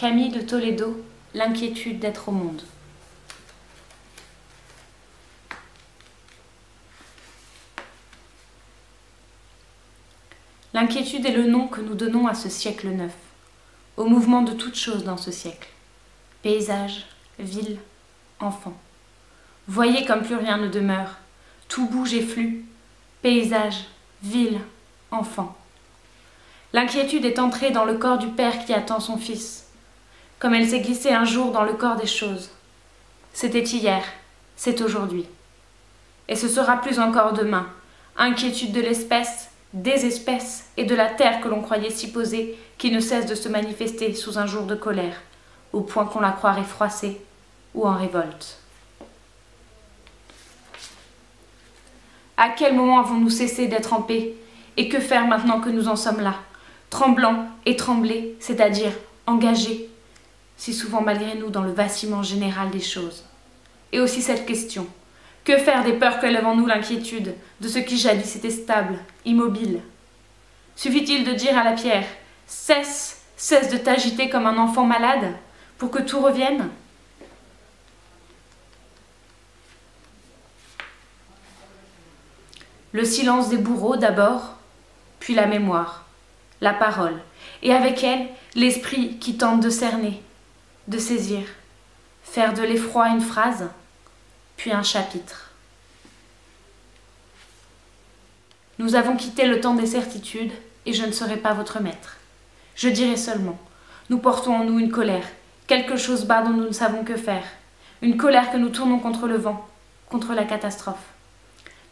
Camille de Toledo, l'inquiétude d'être au monde. L'inquiétude est le nom que nous donnons à ce siècle neuf, au mouvement de toutes choses dans ce siècle. Paysage, ville, enfant. Voyez comme plus rien ne demeure, tout bouge et flue. Paysage, ville, enfant. L'inquiétude est entrée dans le corps du Père qui attend son Fils, comme elle s'est glissée un jour dans le corps des choses. C'était hier, c'est aujourd'hui. Et ce sera plus encore demain. Inquiétude de l'espèce, des espèces et de la terre que l'on croyait s'y poser, qui ne cesse de se manifester sous un jour de colère, au point qu'on la croirait froissée ou en révolte. À quel moment avons-nous cessé d'être en paix? Et que faire maintenant que nous en sommes là? Tremblants et tremblés, c'est-à-dire engagés, si souvent malgré nous dans le vacillement général des choses. Et aussi cette question, que faire des peurs qu'élève en nous l'inquiétude, de ce qui jadis était stable, immobile? Suffit-il de dire à la pierre, cesse, cesse de t'agiter comme un enfant malade, pour que tout revienne? Le silence des bourreaux d'abord, puis la mémoire, la parole, et avec elle, l'esprit qui tente de cerner, de saisir, faire de l'effroi une phrase, puis un chapitre. Nous avons quitté le temps des certitudes, et je ne serai pas votre maître. Je dirai seulement, nous portons en nous une colère, quelque chose bas dont nous ne savons que faire, une colère que nous tournons contre le vent, contre la catastrophe.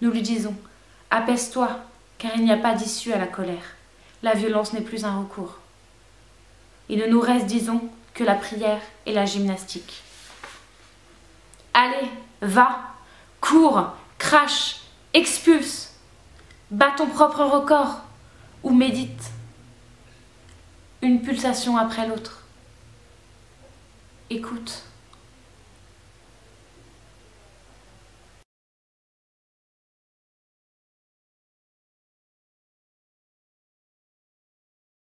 Nous lui disons, apaise-toi, car il n'y a pas d'issue à la colère. La violence n'est plus un recours. Il ne nous reste, disons, que la prière et la gymnastique. Allez, va, cours, crache, expulse, bats ton propre record ou médite. Une pulsation après l'autre. Écoute.